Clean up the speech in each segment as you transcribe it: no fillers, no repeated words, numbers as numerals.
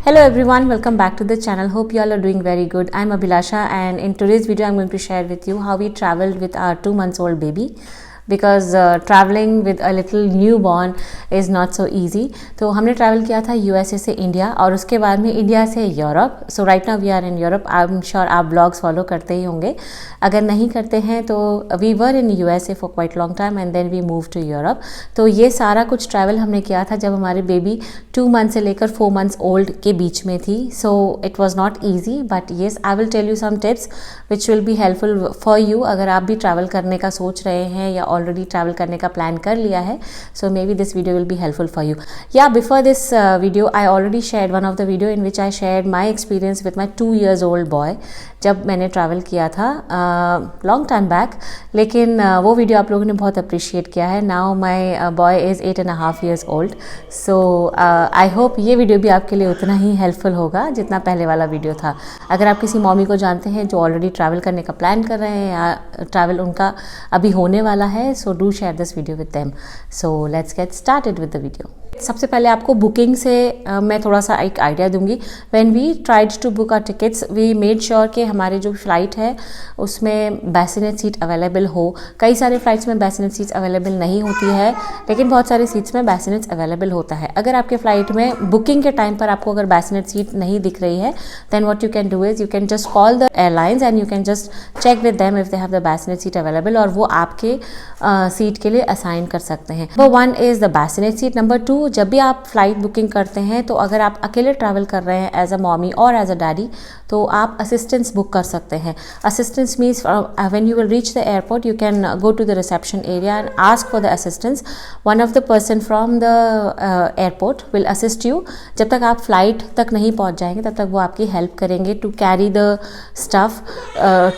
Hello everyone, welcome back to the channel. Hope you all are doing very good. I'm Abhilasha and in today's video I'm going to share with you how we traveled with our 2 months old baby. Because travelling with a little new born is not so easy. तो हमने travel किया था USA से India और उसके बाद में India से Europe. So right now we are in Europe. I am sure आप ब्लॉग्स फॉलो करते ही होंगे. अगर नहीं करते हैं तो we were in USA for quite long time and then we move to Europe. तो ये सारा कुछ ट्रैवल हमने किया था जब हमारे बेबी 2 मंथ से लेकर 4 मंथ्स ओल्ड के बीच में थी. So it was not easy but yes I will tell you some tips which will be helpful for you अगर आप भी ट्रैवल करने का सोच रहे हैं या ऑलरेडी ट्रैवल करने का प्लान कर लिया है. So maybe this video will be helpful for you. Yeah before this video I already shared one of the video in which I shared my experience with my 2 years old boy जब मैंने travel किया था long time back. लेकिन वो video आप लोगों ने बहुत अप्रिशिएट किया है. Now my boy is 8.5 years old. So I hope ये वीडियो भी आपके लिए उतना ही हेल्पफुल होगा जितना पहले वाला वीडियो था. अगर आप किसी मॉमी को जानते हैं जो ऑलरेडी ट्रैवल करने का प्लान कर रहे हैं या ट्रैवल उनका अभी होने वाला है, so do share this video with them. So let's get started with the video. सबसे पहले आपको बुकिंग से मैं थोड़ा सा एक आइडिया दूंगी. When we tried to book our tickets we made sure कि हमारे जो फ़्लाइट है उसमें बैसिनेट सीट अवेलेबल हो. कई सारे फ़्लाइट्स में बैसिनेट सीट्स अवेलेबल नहीं होती है लेकिन बहुत सारी सीट्स में बैसिनेट्स अवेलेबल होता है. अगर आपके फ़्लाइट में बुकिंग के टाइम पर आपको अगर बैसिनेट सीट नहीं दिख रही है then what you can do is you can just call the airlines and you can just check with them if they have the bassinet seat available और वो आपके सीट के लिए असाइन कर सकते हैं. Number 1 is the bassinet seat. Number 2, जब भी आप फ्लाइट बुकिंग करते हैं तो अगर आप अकेले ट्रैवल कर रहे हैं एज अ मॉमी और एज अ डैडी तो आप असिस्टेंस बुक कर सकते हैं. Assistance means when you will reach the airport you can go to the reception area and ask for the assistance. One of the person from the airport will assist you. जब तक आप flight तक नहीं पहुंच जाएंगे तब तक वो आपकी हेल्प करेंगे to carry the stuff,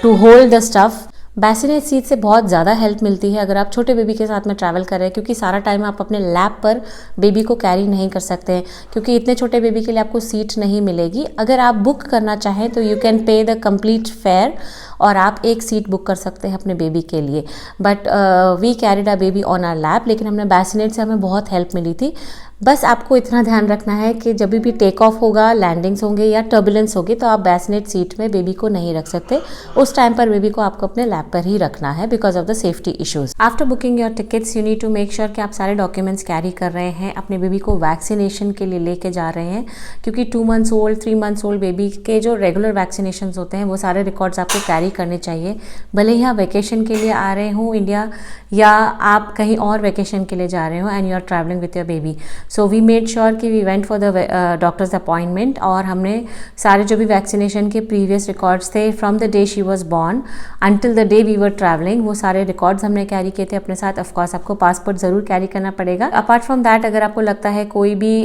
to hold the stuff. Bassinet seat से बहुत ज़्यादा हेल्प मिलती है अगर आप छोटे बेबी के साथ में ट्रैवल कर रहे हैं क्योंकि सारा टाइम आप अपने लैप पर बेबी को कैरी नहीं कर सकते हैं क्योंकि इतने छोटे बेबी के लिए आपको सीट नहीं मिलेगी. अगर आप बुक करना चाहें तो you can pay the complete fair और आप एक सीट बुक कर सकते हैं अपने बेबी के लिए. But we carried a baby on our lap. लेकिन हमने बैसिनेट से हमें बहुत हेल्प मिली थी. बस आपको इतना ध्यान रखना है कि जब भी टेक ऑफ होगा, लैंडिंग्स होंगे या टर्बुलेंस होगी तो आप बैसिनेट सीट में बेबी को नहीं रख सकते. उस टाइम पर बेबी को आपको अपने लैप पर ही रखना है because of the safety issues. After booking your tickets you need to make sure कि आप सारे डॉक्यूमेंट्स कैरी कर रहे हैं. अपने बेबी को वैक्सीनेशन के लिए लेके जा रहे हैं क्योंकि 2 months old 3 months old baby के जो रेगुलर वैक्सीनेशन होते हैं वो सारे रिकॉर्ड्स आपको कैरी करने चाहिए. भले ही आप वेकेशन के लिए आ रहे हो इंडिया या आप कहीं और वेकेशन के लिए जा रहे हो and you are travelling with your baby. So we made sure कि we went for the doctor's appointment और हमने सारे जो भी वैक्सीनेशन के प्रीवियस रिकॉर्ड्स थे from the day she was born until the day we were travelling वो सारे रिकॉर्ड्स हमने कैरी किए थे अपने साथ. ऑफकोर्स आपको पासपोर्ट ज़रूर कैरी करना पड़ेगा. अपार्ट फ्रॉम दैट अगर आपको लगता है कोई भी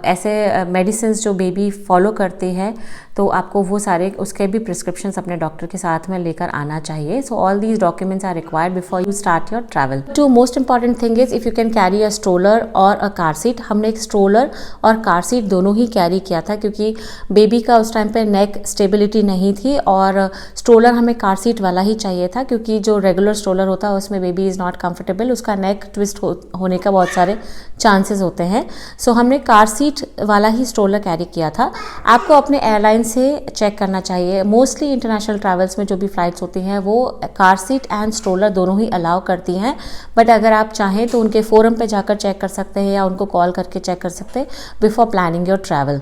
ऐसे मेडिसिन जो बेबी फॉलो करते हैं तो आपको वो सारे उसके भी प्रिस्क्रिप्शंस अपने डॉक्टर के साथ में लेकर आना चाहिए. So all these documents are required before you start your travel. Two most important thing is if you can carry a stroller और अ कार सीट. हमने एक स्ट्रोलर और कार सीट दोनों ही कैरी किया था क्योंकि बेबी का उस टाइम पे नेक स्टेबिलिटी नहीं थी और स्ट्रोलर हमें कार सीट वाला ही चाहिए था क्योंकि जो रेगुलर स्ट्रोलर होता है उसमें बेबी इज़ नॉट कंफर्टेबल, उसका नेक ट्विस्ट होने का बहुत सारे चांसेस होते हैं. सो हमने कार सीट वाला ही स्ट्रोलर कैरी किया था. आपको अपने एयरलाइन से चेक करना चाहिए. मोस्टली इंटरनेशनल ट्रैवल्स में जो भी फ्लाइट्स होती हैं वो कार सीट एंड स्ट्रोलर दोनों ही अलाउ करती हैं. बट अगर आप चाहें तो उनके फोरम पे जाकर चेक कर सकते हैं या उनको कॉल करके चेक कर सकते हैं before planning your travel.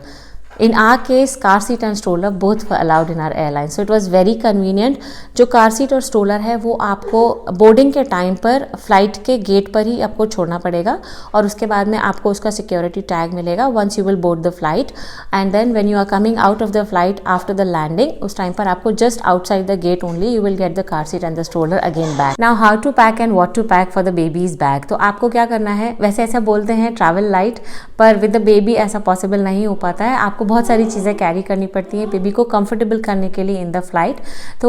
In our case, car seat and stroller both were allowed in our airline. So it was very convenient. जो कार सीट और स्ट्रोलर है वो आपको बोर्डिंग के टाइम पर फ्लाइट के गेट पर ही आपको छोड़ना पड़ेगा और उसके बाद में आपको उसका सिक्योरिटी टैग मिलेगा once you will board the flight. And then when you are coming out of the flight after the landing उस टाइम पर आपको just outside the gate only you will get the car seat and the stroller again back. Now how to pack and what to pack for the baby's bag. तो आपको क्या करना है, वैसे ऐसा बोलते हैं ट्रैवल लाइट पर विद द बेबी ऐसा पॉसिबल नहीं हो पाता है. आपको बहुत सारी चीज़ें कैरी करनी पड़ती है बेबी को कंफर्टेबल करने के लिए इन द फ्लाइट. तो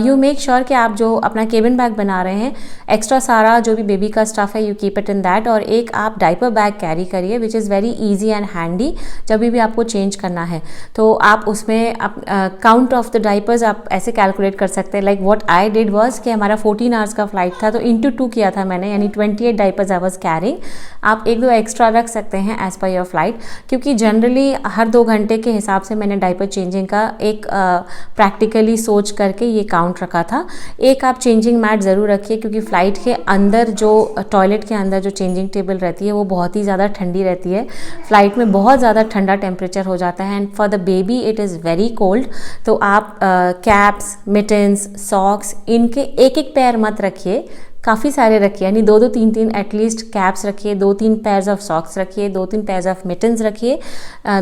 यू मेक श्योर कि आप जो अपना केबिन बैग बना रहे हैं एक्स्ट्रा सारा जो भी बेबी का स्टफ है you keep it in that. और एक आप डाइपर बैग कैरी करिए which is very easy and handy. जब भी आपको चेंज करना है तो आप उसमें काउंट ऑफ द डाइपर्स आप ऐसे कैलकुलेट कर सकते हैं. Like what I did was कि हमारा 14 आवर्स का फ्लाइट था तो इंटू 2 किया था मैंने, यानी 28 डाइपर्स आई वाज कैरिंग. आप 1-2 एक्स्ट्रा रख सकते हैं एज पर योर फ्लाइट क्योंकि जनरली हर 2 घंटे के हिसाब से मैंने डायपर चेंजिंग का एक प्रैक्टिकली सोच करके ये काउंट रखा था। एक आप चेंजिंग मैट ज़रूर रखिए, क्योंकि फ़्लाइट के अंदर जो टॉयलेट के अंदर जो चेंजिंग टेबल रहती है वो बहुत ही ज़्यादा ठंडी रहती है। फ़्लाइट में बहुत ज़्यादा ठंडा टेम्परेचर हो जाता है and for the baby it is very cold. तो आप कैप्स, मिटन्स, सॉक्स, इनके एक एक पैर मत रखिए, काफ़ी सारे रखिए, यानी 2-2, 3-3 एटलीस्ट कैप्स रखिए, 2-3 पेयर्स ऑफ सॉक्स रखिए, 2-3 पेयर्स ऑफ मिटन्स रखिए,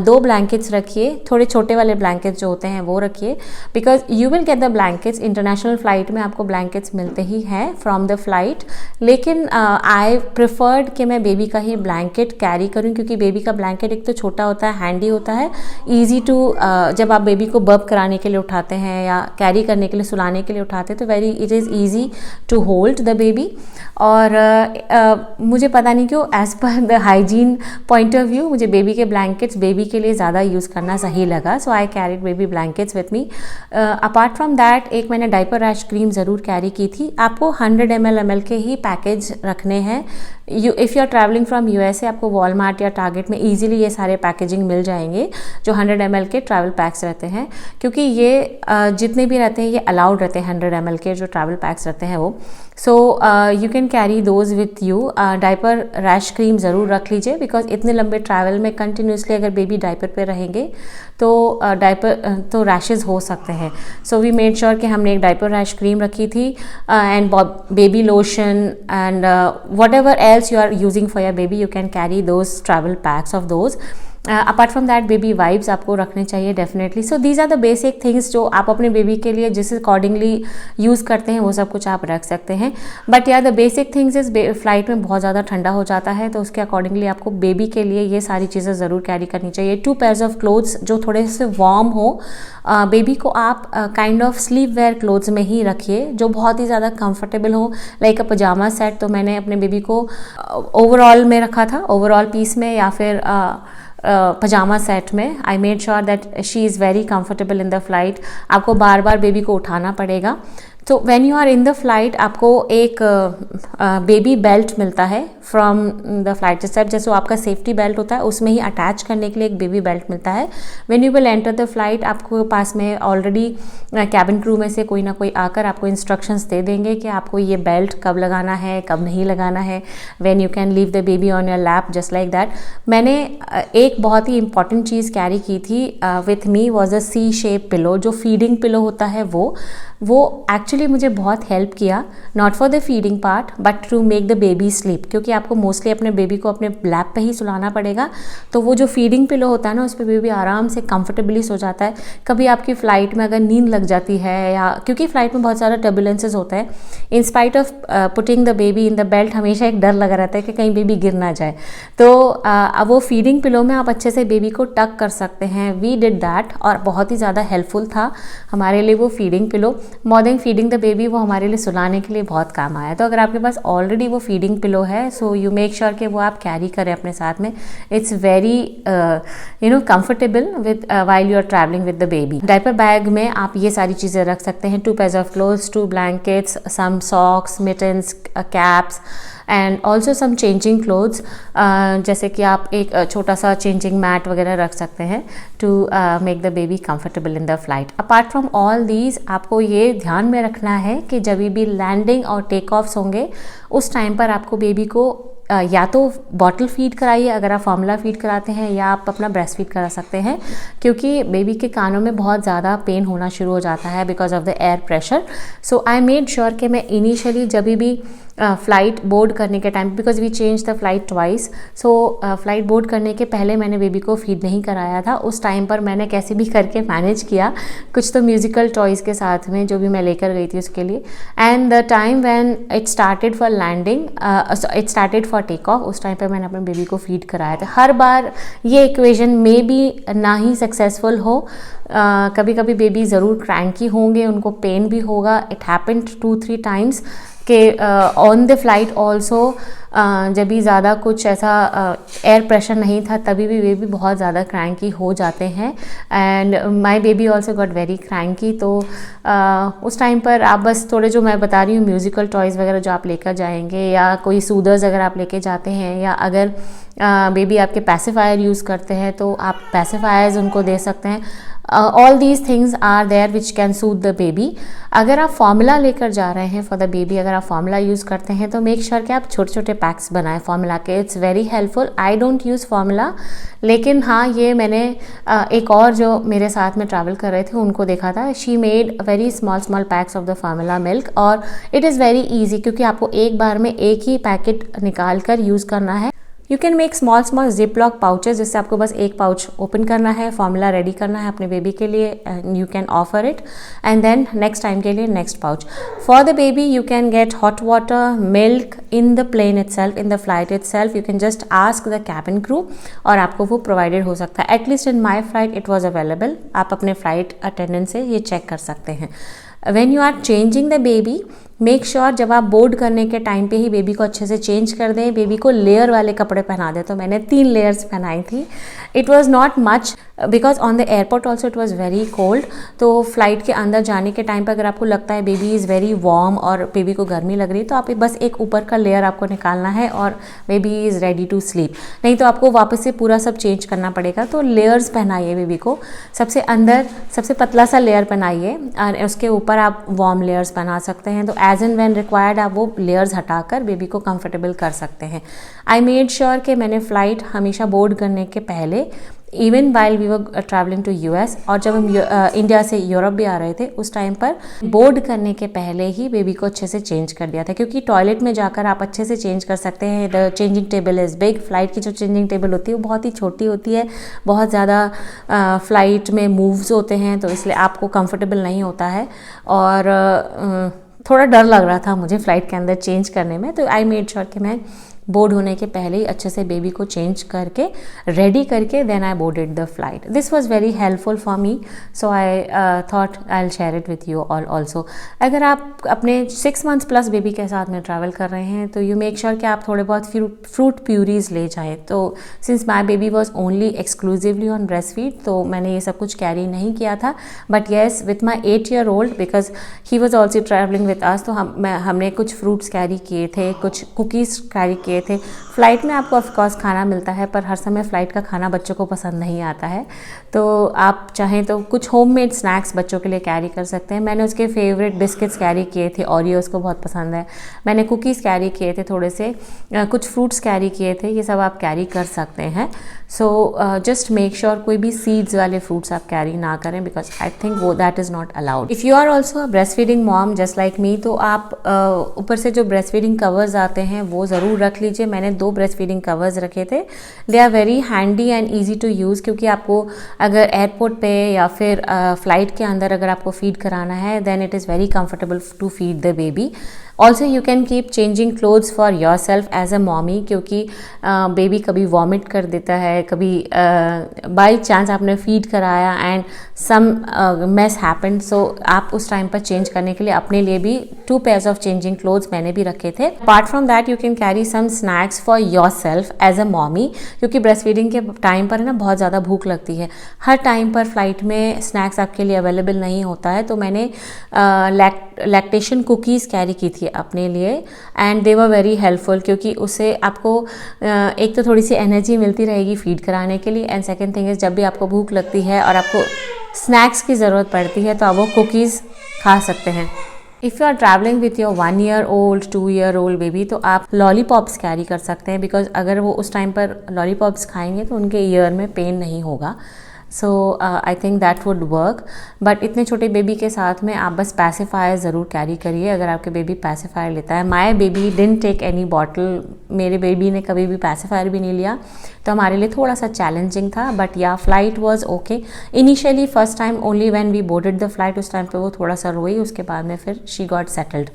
2 ब्लैंकेट्स रखिए, थोड़े छोटे वाले ब्लैंकेट्स जो होते हैं वो रखिए, because you will get the blankets. International flight में आपको ब्लैंकेट्स मिलते ही हैं फ्रॉम द फ्लाइट, लेकिन आई प्रिफर्ड कि मैं बेबी का ही ब्लैंकेट कैरी करूँ, क्योंकि बेबी का ब्लैंकेट एक तो छोटा होता है, हैंडी होता है, ईजी टू जब आप बेबी को बर्प कराने के लिए उठाते हैं या कैरी करने के लिए, सुलाने के लिए उठाते हैं, तो very it is easy to hold the baby. और मुझे पता नहीं क्यों as per the hygiene point of view मुझे बेबी के ब्लैंकेट्स बेबी के लिए ज़्यादा यूज़ करना सही लगा, so I carried baby blankets with me. Apart from that एक मैंने डायपर रैश क्रीम ज़रूर कैरी की थी। आपको 100 ml के ही पैकेज रखने हैं। If you are travelling from USA, आपको वॉलमार्ट या टारगेट में ईजिली ये सारे पैकेजिंग मिल जाएंगे जो 100 ml के ट्रैवल पैक्स रहते हैं, क्योंकि ये जितने भी रहते हैं ये अलाउड रहते हैं 100 ml के जो ट्रैवल पैक्स रहते हैं वो। So you can carry those with you. Diaper rash cream ज़रूर रख लीजिए, बिकॉज इतने लंबे ट्रैवल में कंटिन्यूसली अगर बेबी डायपर पे रहेंगे तो तो रैशेज़ हो सकते हैं। सो वी मेड श्योर कि हमने एक डायपर रैश क्रीम रखी थी and baby lotion and whatever else you are using for your baby, you can carry those travel packs of those. Apart from that baby wipes आपको रखने चाहिए definitely. So these are the basic things जो आप अपने baby के लिए जिस accordingly use करते हैं वो सब कुछ आप रख सकते हैं। बट यार the basic things is flight में बहुत ज़्यादा ठंडा हो जाता है, तो उसके अकॉर्डिंगली आपको बेबी के लिए ये सारी चीज़ें ज़रूर कैरी करनी चाहिए। 2 पेयर्स ऑफ क्लोथ्स जो थोड़े से वार्म हो। बेबी को आप kind of sleepwear clothes में ही रखिए जो बहुत ही ज़्यादा कंफर्टेबल हो, लाइक अ पजामा सेट। तो मैंने अपने बेबी को ओवरऑल में रखा था, ओवरऑल पीस में या फिर पजामा सेट में। I made sure that she is very comfortable in the flight. आपको बार बार बेबी को उठाना पड़ेगा, तो when you are in the flight आपको एक बेबी बेल्ट मिलता है फ्रॉम द फ्लाइट स्टेप, जैसे आपका सेफ्टी बेल्ट होता है उसमें ही अटैच करने के लिए एक बेबी बेल्ट मिलता है। When you will enter the flight आपको पास में ऑलरेडी कैबिन क्रू में से कोई ना कोई आकर आपको इंस्ट्रक्शंस दे देंगे कि आपको ये बेल्ट कब लगाना है, कब नहीं लगाना है, when you can leave the baby on your lap, just like that. मैंने एक बहुत ही इंपॉर्टेंट चीज़ कैरी की थी with me, was a C shape pillow. जो फीडिंग पिलो होता है वो एक्चुअली मुझे बहुत हेल्प किया, not for the feeding part but to make the baby sleep, क्योंकि आपको मोस्टली अपने बेबी को अपने लैप पे ही सुलाना पड़ेगा। तो वो जो फीडिंग पिलो होता है ना, उस पर बेबी आराम से कंफर्टेबली सो जाता है। कभी आपकी फ़्लाइट में अगर नींद लग जाती है, या क्योंकि फ़्लाइट में बहुत सारा टर्बुलेंसेस होता है, in spite of putting the baby in the belt हमेशा एक डर लगा रहता है कि कहीं बेबी गिर ना जाए। तो वो फीडिंग पिलो में आप अच्छे से बेबी को टक कर सकते हैं। वी डिड दैट और बहुत ही ज़्यादा हेल्पफुल था हमारे लिए वो feeding pillow. More than feeding the baby वो हमारे लिए सुलाने के लिए बहुत काम आया। तो अगर आपके पास ऑलरेडी वो फीडिंग पिलो है, सो यू मेक श्योर कि वो आप कैरी करें अपने साथ में। It's very comfortable with while you are travelling with the baby. Diaper bag में आप ये सारी चीज़ें रख सकते हैं, 2 pairs of clothes, 2 blankets, some socks, mittens, caps and also some changing clothes. जैसे कि आप एक छोटा सा चेंजिंग मैट वगैरह रख सकते हैं to make the baby comfortable in the flight. Apart from all these आपको ये ध्यान में रखना है कि जब भी लैंडिंग और टेक ऑफ्स होंगे उस टाइम पर आपको बेबी को या तो बॉटल फीड कराइए अगर आप फॉर्मूला फीड कराते हैं, या आप अपना ब्रेस्ट फीड करा सकते हैं, क्योंकि बेबी के कानों में बहुत ज़्यादा पेन होना शुरू हो जाता है because of the air pressure. So I made sure कि मैं इनिशियली जब भी फ़्लाइट बोर्ड करने के time, because we change the flight twice, so flight board करने के पहले मैंने बेबी को फीड नहीं कराया था। उस टाइम पर मैंने कैसे भी करके मैनेज किया, कुछ तो म्यूज़िकल टॉयज़ के साथ में जो भी मैं लेकर गई थी उसके लिए। And the time when it started for landing, it started for take off, उस टाइम पर मैंने अपने बेबी को फीड कराया था। हर बार ये इक्वेशन में भी ना ही सक्सेसफुल हो, कभी कभी बेबी ज़रूर क्रैंकी होंगे, उनको पेन भी होगा। It happened 2-3 times. कि ऑन द फ्लाइट ऑल्सो जब भी ज़्यादा कुछ ऐसा एयर प्रेशर नहीं था तभी भी बेबी बहुत ज़्यादा क्रैंकी हो जाते हैं, and my baby also got very cranky. तो उस टाइम पर आप बस थोड़े जो मैं बता रही हूँ म्यूज़िकल टॉयज़ वगैरह जो आप लेकर जाएंगे, या कोई सूदर्स अगर आप लेके जाते हैं, या अगर बेबी आपके पैसिफायर यूज़ करते हैं तो आप पैसिफायर्स उनको दे सकते हैं। All these things are there which can suit the baby. अगर आप फार्मूला लेकर जा रहे हैं फॉर द बेबी, अगर आप फार्मूला यूज़ करते हैं तो मेक श्योर कि आप छोटे छोटे पैक्स बनाएं फार्मूला के। It's very helpful. I don't use formula, लेकिन हाँ ये मैंने एक और जो मेरे साथ में ट्रैवल कर रहे थे उनको देखा था, she made very small PACS of the formula milk, और इट इज़ वेरी ईजी क्योंकि आपको एक बार में एक ही पैकेट निकाल कर यूज़ करना है। You can make small zip lock pouches, जिससे आपको बस एक पाउच ओपन करना है, फार्मूला रेडी करना है अपने बेबी के लिए, and you can offer it, and then next time के लिए next pouch. For the baby you can get hot water, milk in the plane itself, in the flight itself. You can just ask the cabin crew और आपको वो provided हो सकता है। At least in my flight it was available. आप अपने flight attendant से ये चेक कर सकते हैं। When you are changing the baby, make sure जब आप बोर्ड करने के टाइम पे ही बेबी को अच्छे से चेंज कर दें, बेबी को लेयर वाले कपड़े पहना दें। तो मैंने 3 लेयर्स पहनाई थी। It was not much because on the airport also it was very cold. तो फ्लाइट के अंदर जाने के टाइम पर अगर आपको लगता है बेबी इज़ वेरी वार्म और बेबी को गर्मी लग रही है, तो आप बस एक ऊपर का लेयर आपको निकालना है और baby is ready to sleep. नहीं तो आपको वापस से पूरा सब चेंज करना पड़ेगा। तो लेयर्स पहनाइए बेबी को। सबसे अंदर सबसे पतला सा लेयर पहनाइए और उसके ऊपर आप वार्म लेयर्स पहना सकते हैं। तो एज एंड व्हेन रिक्वायर्ड आप वो लेयर्स हटाकर बेबी को कंफर्टेबल कर सकते हैं। आई मेड श्योर कि मैंने फ़्लाइट हमेशा बोर्ड करने के पहले, even while we were travelling to US, और जब हम इंडिया से यूरोप भी आ रहे थे उस टाइम पर बोर्ड करने के पहले ही बेबी को अच्छे से चेंज कर दिया था, क्योंकि टॉयलेट में जाकर आप अच्छे से चेंज कर सकते हैं। The changing table is big. Flight की जो चेंजिंग टेबल होती है वो बहुत ही छोटी होती है, बहुत ज़्यादा फ्लाइट में मूव्स होते हैं, तो इसलिए आपको कंफर्टेबल नहीं होता है, और थोड़ा डर लग रहा था मुझे फ़्लाइट के अंदर चेंज करने में। तो आई मेड श्योर कि मैं बोर्ड होने के पहले ही अच्छे से बेबी को चेंज करके रेडी करके then I boarded the flight. This was very helpful for me, so I thought I will share it with you all also. अगर आप अपने 6 मंथ्स प्लस बेबी के साथ में ट्रैवल कर रहे हैं तो यू मेक श्योर कि आप थोड़े बहुत फ्रूट प्यूरीज ले जाएँ। तो since my baby was only exclusively on breast feed, तो मैंने ये सब कुछ कैरी नहीं किया था। But yes, with my 8-year-old because he was also travelling with us, तो हमने कुछ फ्रूट्स कैरी किए थे, कुछ कुकीज़ कैरी किए थे। फ़्लाइट में आपको ऑफकोर्स खाना मिलता है, पर हर समय फ़्लाइट का खाना बच्चों को पसंद नहीं आता है, तो आप चाहें तो कुछ होममेड स्नैक्स बच्चों के लिए कैरी कर सकते हैं। मैंने उसके फेवरेट बिस्किट्स कैरी किए थे, ओरियो उसको बहुत पसंद है। मैंने कुकीज़ कैरी किए थे, थोड़े से कुछ फ्रूट्स कैरी किए थे, ये सब आप कैरी कर सकते हैं। सो जस्ट मेक श्योर कोई भी सीड्स वाले फ्रूट्स आप कैरी ना करें, बिकॉज आई थिंक वो that is not allowed. If you are also a breastfeeding mom just like me, तो आप ऊपर से जो ब्रेस्ट फीडिंग कवर्स आते हैं वो ज़रूर रख लीजिए। मैंने 2 ब्रेस्ट फीडिंग कवर्स रखे थे। They are very handy and easy to use, क्योंकि आपको अगर एयरपोर्ट पे या फिर फ़्लाइट के अंदर अगर आपको फीड कराना है then it is very comfortable to feed the baby. Also you can keep changing clothes for your self as a mommy, क्योंकि बेबी कभी वॉमिट कर देता है, कभी बाई चांस आपने फीड कराया and some mess happened, so आप उस टाइम पर चेंज करने के लिए अपने लिए भी 2 पेयर्स ऑफ चेंजिंग क्लोथ्स मैंने भी रखे थे। Apart from that you can carry some snacks for your self as a mommy, क्योंकि ब्रेस्ट फीडिंग के टाइम पर ना बहुत ज़्यादा भूख लगती है। हर टाइम पर फ्लाइट में स्नैक्स आपके लिए अवेलेबल नहीं होता है, तो मैंने लैक्टेशन कुकीज़ कैरी की थी अपने लिए, and they were very helpful, क्योंकि उससे आपको एक तो थोड़ी सी एनर्जी मिलती रहेगी फीड कराने के लिए, एंड सेकंड थिंग इज़ जब भी आपको भूख लगती है और आपको स्नैक्स की ज़रूरत पड़ती है तो आप वो कुकीज़ खा सकते हैं। If you are travelling with your 1-year-old 2-year-old baby, तो आप लॉलीपॉप्स कैरी कर सकते हैं, बिकॉज अगर वो उस टाइम पर लॉलीपॉप्स खाएंगे तो उनके ईयर में पेन नहीं होगा। So I think that would work. But इतने छोटे बेबी के साथ में आप बस पैसिफायर ज़रूर कैरी करिए अगर आपके बेबी पैसिफायर लेता है। My baby didn't take any bottle, मेरे बेबी ने कभी भी पैसिफायर भी नहीं लिया, तो हमारे लिए थोड़ा सा चैलेंजिंग था। But yeah flight was okay. Initially first time only when we boarded the flight, उस टाइम पे वो थोड़ा सा रोई, उसके बाद में फिर शी गॉट सेटल्ड।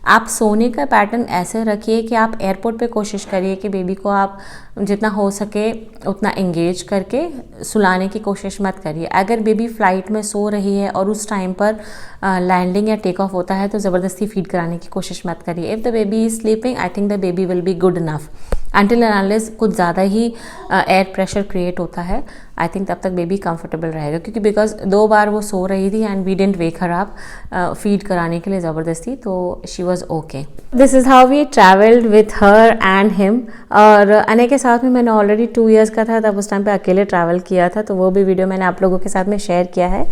आप सोने का पैटर्न ऐसे रखिए कि आप एयरपोर्ट पे कोशिश करिए कि बेबी को आप जितना हो सके उतना एंगेज करके सुलाने की कोशिश कोशिश मत करिए। अगर बेबी फ़्लाइट में सो रही है और उस टाइम पर लैंडिंग या टेक ऑफ होता है तो ज़बरदस्ती फीड कराने की कोशिश मत करिए। If the baby is sleeping, I think the baby will be good enough. Until and unless कुछ ज़्यादा ही एयर प्रेशर क्रिएट होता है, आई थिंक तब तक बेबी कंफर्टेबल रहेगा, क्योंकि बिकॉज 2 बार वो सो रही थी and we didn't wake her up feed कराने के लिए ज़बरदस्ती, तो she was okay. This is how we travelled with her and him. और अने के साथ में मैंने ऑलरेडी 2 ईयर्स का था तब उस टाइम पे अकेले ट्रैवल किया था, तो वो भी वीडियो मैंने आप लोगों के साथ में शेयर किया है।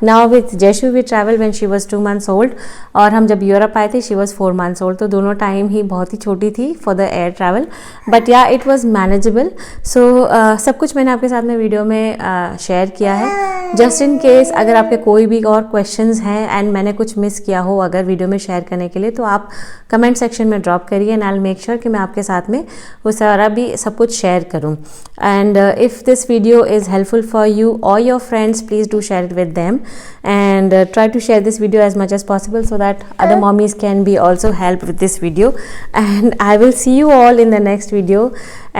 Now with Jaishu we travel when she was 2 months old, और हम जब यूरोप आए थे शी वाज 4 मंथ्स ओल्ड, तो दोनों टाइम ही बहुत ही छोटी थी for the air travel, but या इट वाज मैनेजेबल। सो सब कुछ मैंने आपके साथ में वीडियो में शेयर किया है। जस्ट इन केस अगर आपके कोई भी और क्वेश्चंस हैं एंड मैंने कुछ मिस किया हो अगर वीडियो में शेयर करने के लिए, तो आप कमेंट सेक्शन में ड्रॉप करिए and I will make sure कि मैं आपके साथ में वो सारा भी सब कुछ शेयर करूं। And if this video is helpful for you और your friends, please do share it with them and try to share this video as much as possible so that other mommies can be also helped with this video. And I will see you all in the next video,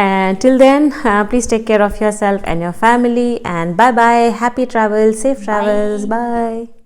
and till then please take care of yourself and your family, and bye bye, happy travels, safe travels, bye.